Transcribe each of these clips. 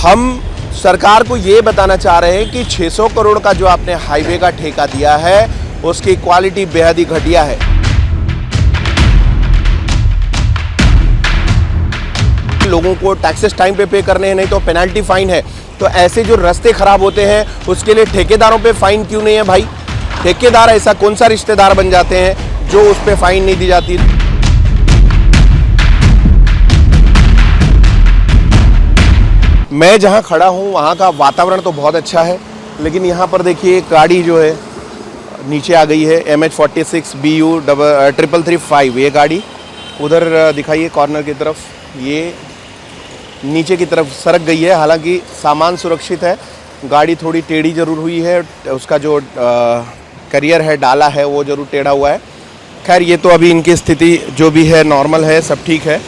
हम सरकार को ये बताना चाह रहे हैं कि 600 करोड़ का जो आपने हाईवे का ठेका दिया है उसकी क्वालिटी बेहद ही घटिया है। लोगों को टैक्सेस टाइम पे करने हैं, नहीं तो पेनल्टी फाइन है। तो ऐसे जो रास्ते खराब होते हैं उसके लिए ठेकेदारों पे फाइन क्यों नहीं है भाई? ठेकेदार ऐसा कौन सा रिश्तेदार बन जाते हैं जो उस पे फाइन नहीं दी जाती? मैं जहां खड़ा हूं वहां का वातावरण तो बहुत अच्छा है, लेकिन यहां पर देखिए गाड़ी जो है नीचे आ गई है। MH46 BU 3335 ये गाड़ी उधर दिखाइए कॉर्नर की तरफ, ये नीचे की तरफ सरक गई है। हालांकि सामान सुरक्षित है, गाड़ी थोड़ी टेढ़ी जरूर हुई है, उसका जो करियर है डाला है वो जरूर टेढ़ा हुआ है। खैर ये तो अभी इनकी स्थिति जो भी है नॉर्मल है, सब ठीक है,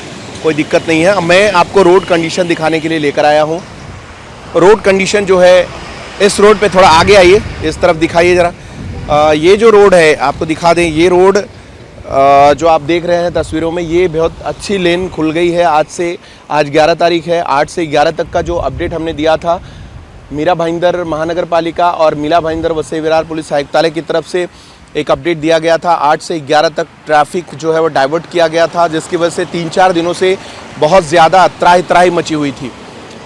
कोई दिक्कत नहीं है। अब मैं आपको रोड कंडीशन दिखाने के लिए लेकर आया हूँ। रोड कंडीशन जो है, इस रोड पे थोड़ा आगे आइए, इस तरफ दिखाइए ज़रा। ये जो रोड है आपको दिखा दें, ये रोड जो आप देख रहे हैं तस्वीरों में, ये बहुत अच्छी लेन खुल गई है आज 11 तारीख है। 8 से 11 तक का जो अपडेट हमने दिया था मीरा भाईंदर महानगर पालिका और मीरा भाईंदर वसई विरार पुलिस आयुक्तालय की तरफ से एक अपडेट दिया गया था। 8 से 11 तक ट्रैफिक जो है वो डाइवर्ट किया गया था, जिसकी वजह से 3-4 दिनों से बहुत ज़्यादा त्राही मची हुई थी।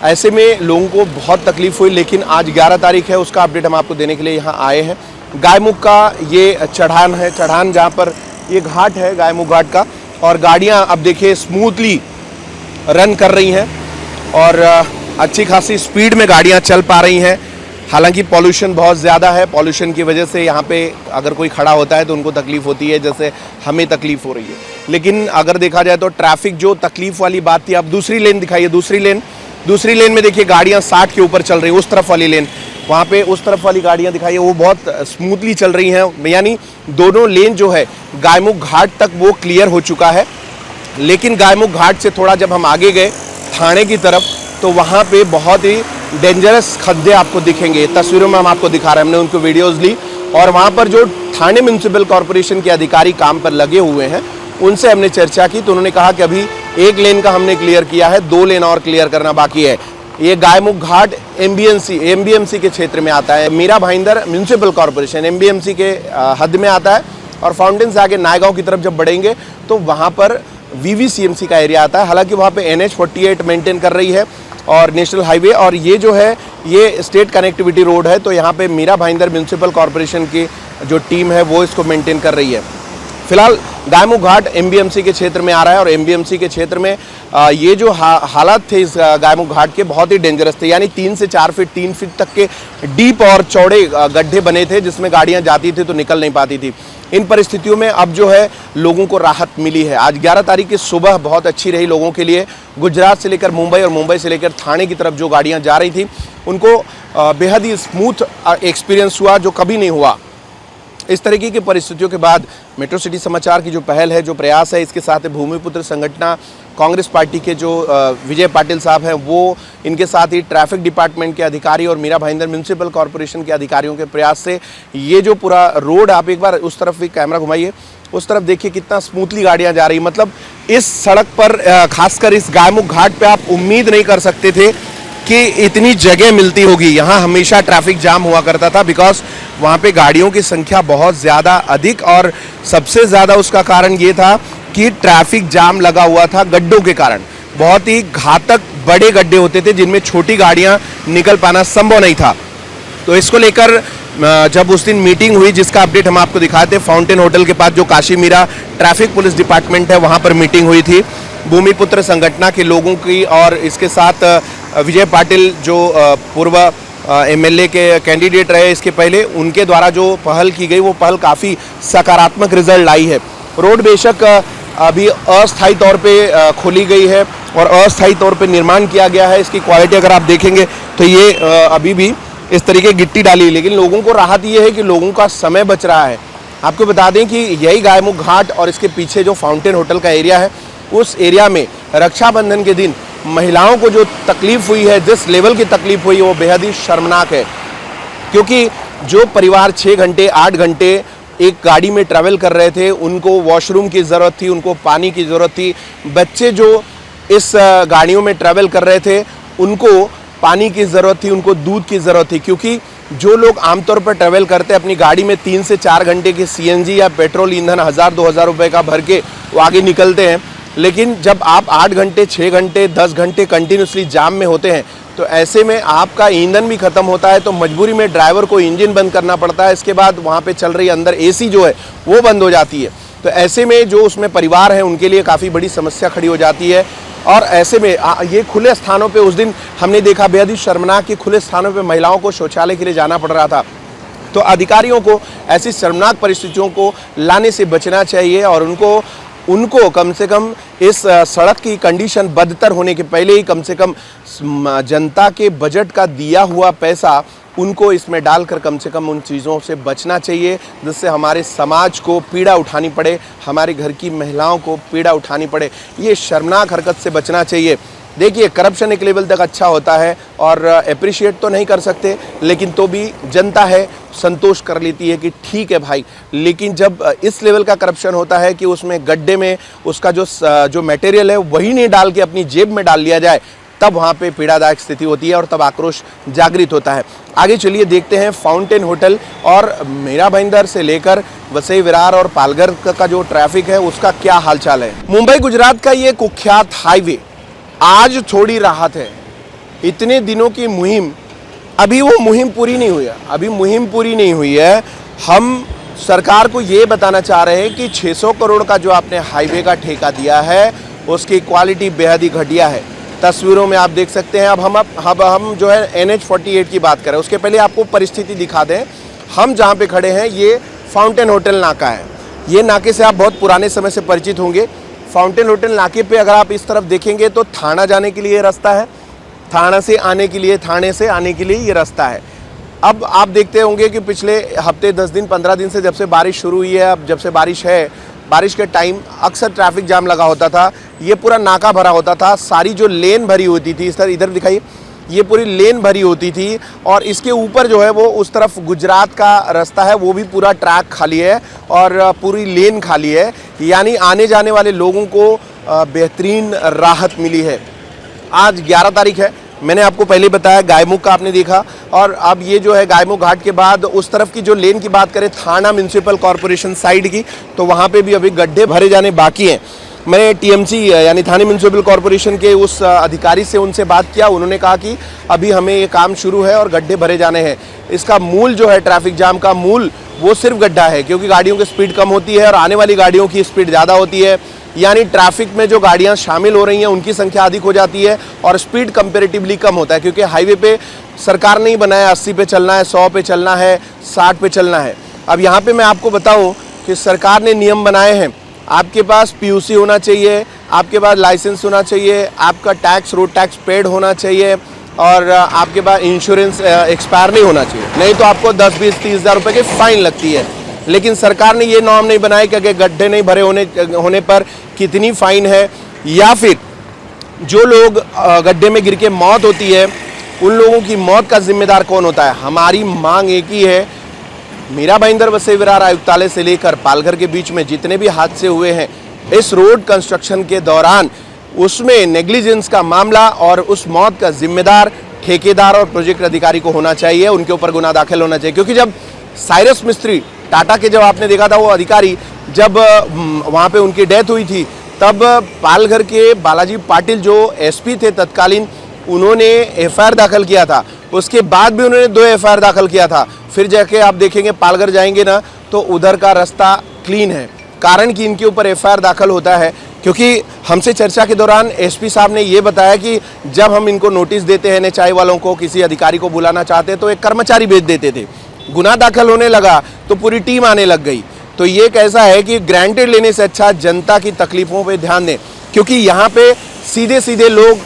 ऐसे में लोगों को बहुत तकलीफ हुई, लेकिन आज 11 तारीख है, उसका अपडेट हम आपको देने के लिए यहाँ आए हैं। गायमुख का ये चढ़ान है, चढ़ान जहाँ पर ये घाट है गायमुख घाट का, और गाड़ियाँ अब देखिए स्मूथली रन कर रही हैं और अच्छी खासी स्पीड में गाड़ियाँ चल पा रही हैं। हालांकि पॉल्यूशन बहुत ज़्यादा है, पॉल्यूशन की वजह से यहाँ पे अगर कोई खड़ा होता है तो उनको तकलीफ़ होती है, जैसे हमें तकलीफ़ हो रही है। लेकिन अगर देखा जाए तो ट्रैफिक जो तकलीफ़ वाली बात थी, अब दूसरी लेन दिखाइए, दूसरी लेन में देखिए गाड़ियाँ 60 के ऊपर चल रही है। उस तरफ वाली लेन, वहाँ पे उस तरफ वाली गाड़ियाँ दिखाइए, वो बहुत स्मूथली चल रही हैं। यानी दोनों लेन जो है गायमुख घाट तक वो क्लियर हो चुका है। लेकिन गायमुख घाट से थोड़ा जब हम आगे गए थाने की तरफ, तो वहाँ पे बहुत ही डेंजरस खड्डे आपको दिखेंगे। तस्वीरों में हम आपको दिखा रहे हैं, हमने उनको वीडियोस ली, और वहाँ पर जो थाने म्यूनसिपल कॉरपोरेशन के अधिकारी काम पर लगे हुए हैं उनसे हमने चर्चा की, तो उन्होंने कहा कि अभी 1 लेन का हमने क्लियर किया है, 2 लेन और क्लियर करना बाकी है। ये गायमुख घाट MBMC के क्षेत्र में आता है। Mira Bhayandar municipal corporation MBMC के हद में आता है, और फाउंटेन से आगे नायगांव की तरफ जब बढ़ेंगे तो वहाँ पर VVCMC का एरिया आता है। हालांकि वहाँ पे NH48 मेंटेन कर रही है और नेशनल हाईवे, और ये जो है ये स्टेट कनेक्टिविटी रोड है, तो यहाँ पे मीरा भाईंदर म्यूनसिपल कॉरपोरेशन की जो टीम है वो इसको मेंटेन कर रही है। फिलहाल गायमुख घाट MBMC के क्षेत्र में आ रहा है, और MBMC के क्षेत्र में ये जो हालात थे इस गायमुख घाट के बहुत ही डेंजरस थे। यानी 3 से 4 फीट 3 फीट तक के डीप और चौड़े गड्ढे बने थे, जिसमें गाड़ियाँ जाती थी तो निकल नहीं पाती थी। इन परिस्थितियों में अब जो है लोगों को राहत मिली है। आज 11 तारीख की सुबह बहुत अच्छी रही लोगों के लिए। गुजरात से लेकर मुंबई और मुंबई से लेकर थाने की तरफ जो गाड़ियां जा रही थी उनको बेहद ही स्मूथ एक्सपीरियंस हुआ, जो कभी नहीं हुआ। इस तरीके की परिस्थितियों के बाद मेट्रो सिटी समाचार की जो पहल है, जो प्रयास है, इसके साथ भूमिपुत्र संगठन कांग्रेस पार्टी के जो विजय पाटिल साहब हैं, वो इनके साथ ही ट्रैफिक डिपार्टमेंट के अधिकारी और मीरा भाईंदर म्यूनसिपल कॉरपोरेशन के अधिकारियों के प्रयास से ये जो पूरा रोड, आप एक बार उस तरफ भी कैमरा घुमाइए, उस तरफ देखिए कितना स्मूथली गाड़ियां जा रही। मतलब इस सड़क पर खासकर इस गायमुख घाट पे आप उम्मीद नहीं कर सकते थे कि इतनी जगह मिलती होगी। यहाँ हमेशा ट्रैफिक जाम हुआ करता था, बिकॉज वहाँ पे गाड़ियों की संख्या बहुत ज़्यादा अधिक, और सबसे ज़्यादा उसका कारण ये था कि ट्रैफिक जाम लगा हुआ था गड्ढों के कारण। बहुत ही घातक बड़े गड्ढे होते थे जिनमें छोटी गाड़ियाँ निकल पाना संभव नहीं था। तो इसको लेकर जब उस दिन मीटिंग हुई, जिसका अपडेट हम आपको दिखाते, फाउंटेन होटल के पास जो Kashi Mira traffic police department है वहाँ पर मीटिंग हुई थी भूमिपुत्र संगठन के लोगों की, और इसके साथ विजय पाटिल जो पूर्व MLA के कैंडिडेट रहे इसके पहले, उनके द्वारा जो पहल की गई वो पहल काफ़ी सकारात्मक रिजल्ट लाई है। रोड बेशक अभी अस्थायी तौर पे खोली गई है और अस्थायी तौर पे निर्माण किया गया है। इसकी क्वालिटी अगर आप देखेंगे तो ये अभी भी इस तरीके गिट्टी डाली है, लेकिन लोगों को राहत ये है कि लोगों का समय बच रहा है। आपको बता दें कि यही गायमुख घाट और इसके पीछे जो फाउंटेन होटल का एरिया है, उस एरिया में रक्षाबंधन के दिन महिलाओं को जो तकलीफ हुई है, जिस लेवल की तकलीफ हुई है, वो बेहद ही शर्मनाक है। क्योंकि जो परिवार 6 घंटे 8 घंटे एक गाड़ी में ट्रैवल कर रहे थे, उनको वॉशरूम की ज़रूरत थी, उनको पानी की ज़रूरत थी। बच्चे जो इस गाड़ियों में ट्रैवल कर रहे थे, उनको पानी की ज़रूरत थी, उनको दूध की ज़रूरत थी, क्योंकि जो लोग आमतौर पर ट्रैवल करते हैं अपनी गाड़ी में 3 से 4 घंटे की सीएनजी या पेट्रोल ईंधन 1000-2000 रुपये का भर के वो आगे निकलते हैं, लेकिन जब आप 8 घंटे 6 घंटे 10 घंटे कंटिन्यूसली जाम में होते हैं तो ऐसे में आपका ईंधन भी ख़त्म होता है, तो मजबूरी में ड्राइवर को इंजन बंद करना पड़ता है। इसके बाद वहाँ पे चल रही अंदर एसी जो है वो बंद हो जाती है, तो ऐसे में जो उसमें परिवार है उनके लिए काफ़ी बड़ी समस्या खड़ी हो जाती है। और ऐसे में ये खुले स्थानों पे उस दिन हमने देखा बेहद ही शर्मनाक कि खुले स्थानों पे महिलाओं को शौचालय के लिए जाना पड़ रहा था। तो अधिकारियों को ऐसी शर्मनाक परिस्थितियों को लाने से बचना चाहिए और उनको कम से कम इस सड़क की कंडीशन बदतर होने के पहले ही कम से कम जनता के बजट का दिया हुआ पैसा उनको इसमें डालकर कम से कम उन चीज़ों से बचना चाहिए जिससे हमारे समाज को पीड़ा उठानी पड़े, हमारे घर की महिलाओं को पीड़ा उठानी पड़े। ये शर्मनाक हरकत से बचना चाहिए। देखिए, करप्शन एक लेवल तक अच्छा होता है और अप्रिशिएट तो नहीं कर सकते, लेकिन तो भी जनता है संतोष कर लेती है कि ठीक है भाई। लेकिन जब इस लेवल का करप्शन होता है कि उसमें गड्ढे में उसका जो मटेरियल है वही नहीं डाल के अपनी जेब में डाल लिया जाए, तब वहाँ पे पीड़ादायक स्थिति होती है और तब आक्रोश जागृत होता है। आगे चलिए देखते हैं फाउंटेन होटल और मीरा भाईंदर से लेकर वसई विरार और पालघर का जो ट्रैफिक है उसका क्या हालचाल है। मुंबई गुजरात का ये कुख्यात हाईवे आज थोड़ी राहत है। इतने दिनों की मुहिम, अभी वो मुहिम पूरी नहीं हुई है, अभी मुहिम पूरी नहीं हुई है। हम सरकार को ये बताना चाह रहे हैं कि 600 करोड़ का जो आपने हाईवे का ठेका दिया है उसकी क्वालिटी बेहद ही घटिया है। तस्वीरों में आप देख सकते हैं। अब हम जो है NH-48 की बात करें, उसके पहले आपको परिस्थिति दिखा दें। हम जहाँ पे खड़े हैं ये फाउंटेन होटल नाका है। ये नाके से आप बहुत पुराने समय से परिचित होंगे। फाउंटेन होटल नाके पे अगर आप इस तरफ देखेंगे तो थाना जाने के लिए रास्ता है, थाने से आने के लिए ये रास्ता है। अब आप देखते होंगे कि पिछले हफ्ते 10 दिन 15 दिन से जब से बारिश शुरू हुई है, अब जब से बारिश है, बारिश के टाइम अक्सर ट्रैफिक जाम लगा होता था। ये पूरा नाका भरा होता था, सारी जो लेन भरी होती थी, इस तरह इधर दिखाइए, ये पूरी लेन भरी होती थी और इसके ऊपर जो है वो उस तरफ गुजरात का रास्ता है, वो भी पूरा ट्रैक खाली है और पूरी लेन खाली है। यानी आने जाने वाले लोगों को बेहतरीन राहत मिली है। आज 11 तारीख है, मैंने आपको पहले बताया गायमुख का आपने देखा, और अब ये जो है गायमुख घाट के बाद उस तरफ की जो लेन की बात करें थाना म्यूनसिपल कॉरपोरेशन साइड की, तो वहाँ पे भी अभी गड्ढे भरे जाने बाकी हैं। मैंने TMC यानी थाने म्यूनसिपल कॉरपोरेशन के उस अधिकारी से उनसे बात किया, उन्होंने कहा कि अभी हमें ये काम शुरू है और गड्ढे भरे जाने हैं। इसका मूल जो है ट्रैफिक जाम का मूल वो सिर्फ गड्ढा है, क्योंकि गाड़ियों की स्पीड कम होती है और आने वाली गाड़ियों की स्पीड ज़्यादा होती है। यानी ट्रैफिक में जो गाड़ियां शामिल हो रही हैं उनकी संख्या अधिक हो जाती है और स्पीड कंपैरेटिवली कम होता है, क्योंकि हाईवे पे सरकार नहीं बनाया 80 पे चलना है, 100 पे चलना है, 60 पे चलना है। अब यहाँ पे मैं आपको बताऊँ कि सरकार ने नियम बनाए हैं, आपके पास PUC होना चाहिए, आपके पास लाइसेंस होना चाहिए, आपका टैक्स रोड टैक्स पेड होना चाहिए और आपके पास इंश्योरेंस एक्सपायर नहीं होना चाहिए, नहीं तो आपको 10, 20, 30 हज़ार रुपये की फ़ाइन लगती है। लेकिन सरकार ने ये नॉर्म नहीं बनाया कि अगर गड्ढे नहीं भरे होने पर कितनी फ़ाइन है, या फिर जो लोग गड्ढे में गिर के मौत होती है उन लोगों की मौत का जिम्मेदार कौन होता है। हमारी मांग एक ही है, मीरा भाईंदर वसई विरार आयुक्तालय से लेकर पालघर के बीच में जितने भी हादसे हुए हैं इस रोड कंस्ट्रक्शन के दौरान, उसमें नेग्लिजेंस का मामला और उस मौत का जिम्मेदार ठेकेदार और प्रोजेक्ट अधिकारी को होना चाहिए, उनके ऊपर गुनाह दाखिल होना चाहिए। क्योंकि जब साइरस मिस्त्री टाटा के जब आपने देखा था वो अधिकारी, जब वहाँ पे उनकी डेथ हुई थी, तब पालघर के बालाजी पाटिल जो SP थे तत्कालीन, उन्होंने FIR दाखिल किया था। उसके बाद भी उन्होंने 2 FIR दाखिल किया था। फिर जाके आप देखेंगे पालघर जाएंगे ना तो उधर का रास्ता क्लीन है, कारण कि इनके ऊपर FIR दाखिल होता है। क्योंकि हमसे चर्चा के दौरान SP साहब ने ये बताया कि जब हम इनको नोटिस देते हैं NHAI वालों को, किसी अधिकारी को बुलाना चाहते तो एक कर्मचारी भेज देते थे, गुनाह दाखिल होने लगा तो पूरी टीम आने लग गई। तो ये कैसा है कि ग्रांटेड लेने से अच्छा जनता की तकलीफों पे ध्यान दें, क्योंकि यहाँ पे सीधे सीधे लोग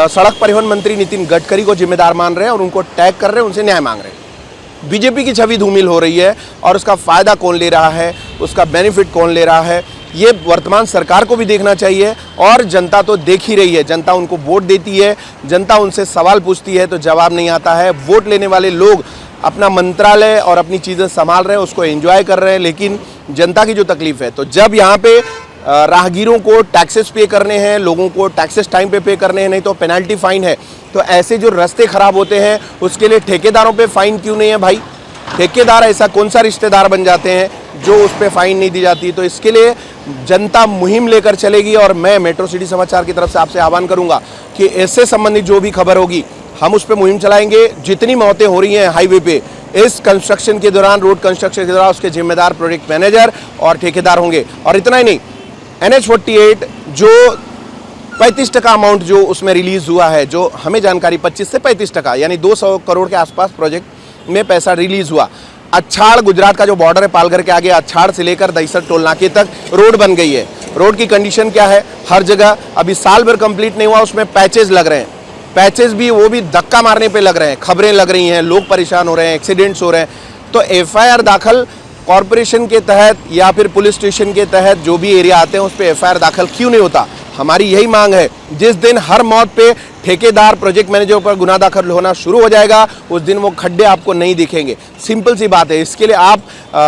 सड़क परिवहन मंत्री नितिन गडकरी को जिम्मेदार मान रहे हैं और उनको टैग कर रहे हैं, उनसे न्याय मांग रहे हैं। बीजेपी की छवि धूमिल हो रही है और उसका फ़ायदा कौन ले रहा है, उसका बेनिफिट कौन ले रहा है, ये वर्तमान सरकार को भी देखना चाहिए। और जनता तो देख ही रही है, जनता उनको वोट देती है, जनता उनसे सवाल पूछती है तो जवाब नहीं आता है। वोट लेने वाले लोग अपना मंत्रालय और अपनी चीज़ें संभाल रहे हैं, उसको एंजॉय कर रहे हैं, लेकिन जनता की जो तकलीफ है, तो जब यहाँ पे राहगीरों को टैक्सेस पे करने हैं, लोगों को टैक्सेस टाइम पे करने हैं, नहीं तो पेनल्टी फाइन है। तो ऐसे जो रास्ते खराब होते हैं उसके लिए ठेकेदारों पे फाइन क्यों नहीं है भाई? ठेकेदार ऐसा कौन सा रिश्तेदार बन जाते हैं जो उस पर फाइन नहीं दी जाती? तो इसके लिए जनता मुहिम लेकर चलेगी और मैं मेट्रो सिटी समाचार की तरफ से आपसे आह्वान करूंगा कि इससे संबंधित जो भी खबर होगी हम उस पर मुहिम चलाएंगे। जितनी मौतें हो रही हैं हाईवे पे इस कंस्ट्रक्शन के दौरान, रोड कंस्ट्रक्शन के दौरान, उसके जिम्मेदार प्रोजेक्ट मैनेजर और ठेकेदार होंगे। और इतना ही नहीं, NH48 जो 35% अमाउंट जो उसमें रिलीज हुआ है, जो हमें जानकारी 25 से 35% यानी 200 करोड़ के आसपास प्रोजेक्ट में पैसा रिलीज हुआ। अछाड़, गुजरात का जो बॉर्डर है पालघर के आगे, अछाड़ से लेकर दहीसर टोल नाके तक रोड बन गई है। रोड की कंडीशन क्या है? हर जगह अभी साल भर कंप्लीट नहीं हुआ, उसमें पैचेज लग रहे हैं। पैचेज भी वो भी धक्का मारने पे लग रहे हैं, खबरें लग रही हैं, लोग परेशान हो रहे हैं, एक्सीडेंट्स हो रहे हैं। तो FIR दाखिल कॉरपोरेशन के तहत या फिर पुलिस स्टेशन के तहत जो भी एरिया आते हैं उस पर FIR दाखिल क्यों नहीं होता? हमारी यही मांग है। जिस दिन हर मौत पे ठेकेदार, प्रोजेक्ट मैनेजर पर गुनाह दाखिल होना शुरू हो जाएगा उस दिन वो खड्डे आपको नहीं दिखेंगे। सिंपल सी बात है। इसके लिए आप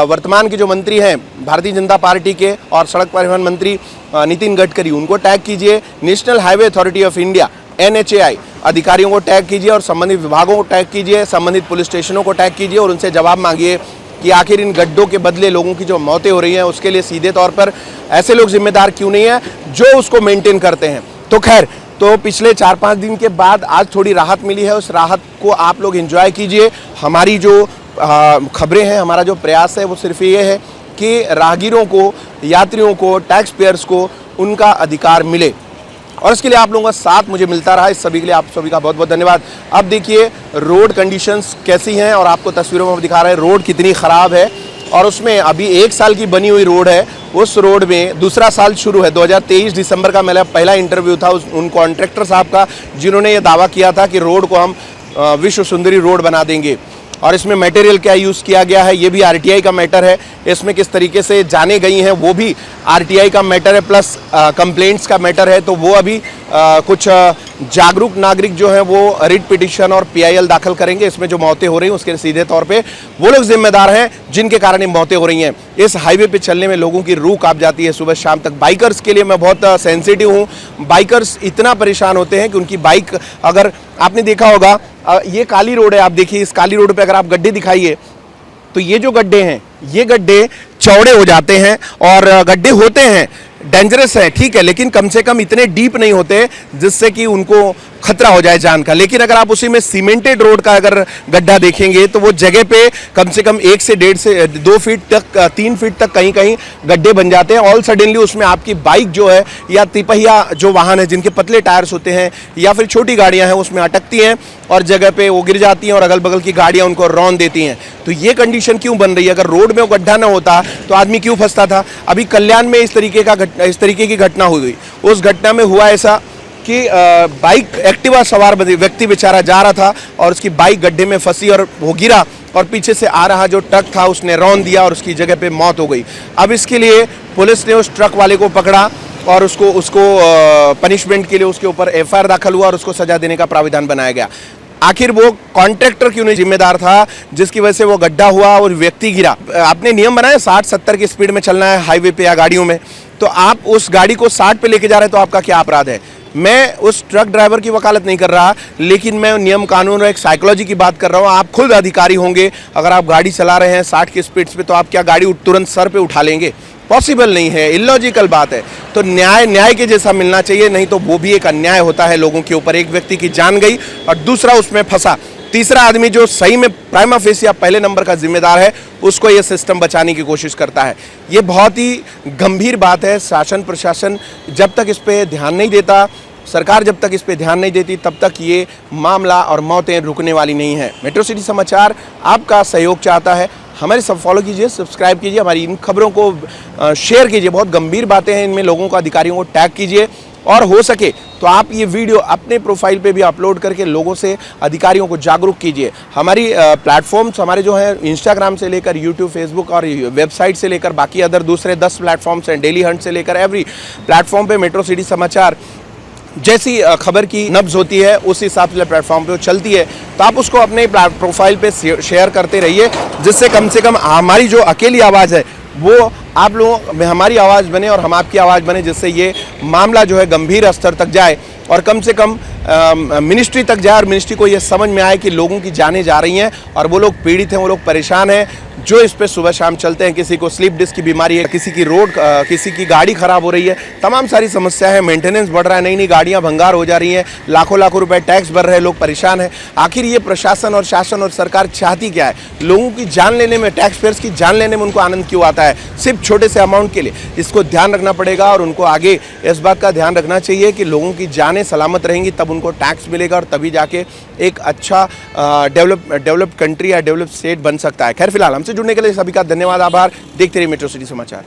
वर्तमान के जो मंत्री हैं भारतीय जनता पार्टी के और सड़क परिवहन मंत्री नितिन गडकरी, उनको टैग कीजिए। National highway authority of India NHAI अधिकारियों को टैग कीजिए और संबंधित विभागों को टैग कीजिए, संबंधित पुलिस स्टेशनों को टैग कीजिए और उनसे जवाब मांगिए कि आखिर इन गड्ढों के बदले लोगों की जो मौतें हो रही हैं उसके लिए सीधे तौर पर ऐसे लोग जिम्मेदार क्यों नहीं है जो उसको मेंटेन करते हैं। तो खैर, तो पिछले 4-5 दिन के बाद आज थोड़ी राहत मिली है, उस राहत को आप लोग एंजॉय कीजिए। हमारी जो खबरें हैं, हमारा जो प्रयास है वो सिर्फ ये है कि राहगीरों को, यात्रियों को, टैक्स पेयर्स को उनका अधिकार मिले और इसके लिए आप लोगों का साथ मुझे मिलता रहा। इस सभी के लिए आप सभी का बहुत बहुत धन्यवाद। अब देखिए रोड कंडीशंस कैसी हैं और आपको तस्वीरों में दिखा रहे हैं रोड कितनी ख़राब है। और उसमें अभी 1 साल की बनी हुई रोड है, उस रोड में दूसरा साल शुरू है। 2023 दिसंबर का मेरा पहला इंटरव्यू था उन कॉन्ट्रैक्टर साहब का जिन्होंने ये दावा किया था कि रोड को हम विश्व सुंदरी रोड बना देंगे। और इसमें मटेरियल क्या यूज़ किया गया है ये भी RTI का मैटर है, इसमें किस तरीके से जाने गई हैं वो भी RTI का मैटर है, प्लस कंप्लेंट्स का मैटर है। तो वो अभी कुछ जागरूक नागरिक जो हैं वो रिट पिटिशन और PIL दाखिल करेंगे। इसमें जो मौतें हो रही हैं उसके सीधे तौर पे वो लोग जिम्मेदार हैं जिनके कारण ये मौतें हो रही हैं। इस हाईवे पे चलने में लोगों की रूह कांप जाती है सुबह शाम तक। बाइकर्स के लिए मैं बहुत सेंसिटिव हूँ। बाइकर्स इतना परेशान होते हैं कि उनकी बाइक, अगर आपने देखा होगा ये काली रोड है, आप देखिए इस काली रोड पे अगर आप गड्ढे दिखाइए तो ये जो गड्ढे हैं ये गड्ढे चौड़े हो जाते हैं और गड्ढे होते हैं डेंजरस है, ठीक है, लेकिन कम से कम इतने डीप नहीं होते जिससे कि उनको खतरा हो जाए जान का। लेकिन अगर आप उसी में सीमेंटेड रोड का अगर गड्ढा देखेंगे तो वो जगह पे कम से कम 1 से 1.5 से 2 फीट तक, 3 फीट तक कहीं कहीं गड्ढे बन जाते हैं। ऑल सडनली उसमें आपकी बाइक जो है या तिपहिया जो वाहन है जिनके पतले टायर्स होते हैं या फिर छोटी गाड़ियां हैं उसमें अटकती हैं और जगह पे वो गिर जाती हैं और अगल बगल की गाड़ियां उनको रौंद देती हैं। तो ये कंडीशन क्यों बन रही है? अगर रोड में वो गड्ढा ना होता तो आदमी क्यों फंसता था? अभी कल्याण में इस तरीके की घटना हुई। उस घटना में हुआ ऐसा कि बाइक एक्टिवा सवार व्यक्ति बेचारा जा रहा था और उसकी बाइक गड्ढे में फंसी और वो गिरा और पीछे से आ रहा जो ट्रक था उसने रौंद दिया और उसकी जगह पे मौत हो गई। अब इसके लिए पुलिस ने उस ट्रक वाले को पकड़ा और उसको पनिशमेंट के लिए उसके ऊपर FIR दाखिल हुआ और उसको सजा देने का प्राविधान बनाया गया। आखिर वो कॉन्ट्रैक्टर क्यों नहीं जिम्मेदार था जिसकी वजह से वो गड्ढा हुआ और व्यक्ति गिरा? आपने नियम बनाया 60-70 की स्पीड में चलना है हाईवे पे या गाड़ियों में, तो आप उस गाड़ी को 60 पे लेके जा रहे हैं तो आपका क्या अपराध है? मैं उस ट्रक ड्राइवर की वकालत नहीं कर रहा, लेकिन मैं नियम कानून और एक साइकोलॉजी की बात कर रहा हूँ। आप खुद अधिकारी होंगे, अगर आप गाड़ी चला रहे हैं 60 की स्पीड पे तो आप क्या गाड़ी तुरंत सर पे उठा लेंगे? पॉसिबल नहीं है, इलॉजिकल बात है। तो न्याय के जैसा मिलना चाहिए, नहीं तो वो भी एक अन्याय होता है लोगों के ऊपर। एक व्यक्ति की जान गई और दूसरा उसमें फंसा, तीसरा आदमी जो सही में प्राइमा फेसिया पहले नंबर का जिम्मेदार है उसको ये सिस्टम बचाने की कोशिश करता है। ये बहुत ही गंभीर बात है। शासन प्रशासन जब तक इस पर ध्यान नहीं देता, सरकार जब तक इस पे ध्यान नहीं देती, तब तक ये मामला और मौतें रुकने वाली नहीं है। मेट्रो सिटी समाचार आपका सहयोग चाहता है, हमारे सब फॉलो कीजिए, सब्सक्राइब कीजिए, हमारी इन खबरों को शेयर कीजिए। बहुत गंभीर बातें हैं इनमें, लोगों को, अधिकारियों को टैग कीजिए और हो सके तो आप ये वीडियो अपने प्रोफाइल पे भी अपलोड करके लोगों से, अधिकारियों को जागरूक कीजिए। हमारी प्लेटफॉर्म्स हमारे जो हैं इंस्टाग्राम से लेकर यूट्यूब, फेसबुक और वेबसाइट से लेकर बाकी अदर दूसरे 10 प्लेटफॉर्म्स हैं, डेली हंट से लेकर एवरी प्लेटफॉर्म पे मेट्रो सिटी समाचार जैसी खबर की नब्ज होती है उस हिसाब से प्लेटफॉर्म पे वो चलती है। तो आप उसको अपने प्रोफाइल पे शेयर करते रहिए, जिससे कम से कम हमारी जो अकेली आवाज़ है वो आप लोगों में हमारी आवाज़ बने और हम आपकी आवाज़ बने, जिससे ये मामला जो है गंभीर स्तर तक जाए और कम से कम मिनिस्ट्री तक जाए और मिनिस्ट्री को ये समझ में आए कि लोगों की जानें जा रही हैं और वो लोग पीड़ित हैं, वो लोग परेशान हैं जो इस पे सुबह शाम चलते हैं। किसी को स्लीप डिस्क की बीमारी है, किसी की किसी की गाड़ी ख़राब हो रही है, तमाम सारी समस्या है। मेंटेनेंस बढ़ रहा है, नई नई गाड़ियाँ भंगार हो जा रही हैं, लाखों लाखों रुपए टैक्स भर रहे हैं, लोग परेशान हैं। आखिर ये प्रशासन और शासन और सरकार चाहती क्या है? लोगों की जान लेने में, टैक्स पेयर्स की जान लेने में उनको आनंद क्यों आता है? सिर्फ छोटे से अमाउंट के लिए। इसको ध्यान रखना पड़ेगा और उनको आगे इस बात का ध्यान रखना चाहिए कि लोगों की जानें सलामत रहेंगी, तब उनको टैक्स मिलेगा और तभी जाके एक अच्छा डेवलप्ड कंट्री या डेवलप्ड स्टेट बन सकता है। खैर फिलहाल हमसे जुड़ने के लिए सभी का धन्यवाद, आभार। देखते रहिए मेट्रो सिटी समाचार।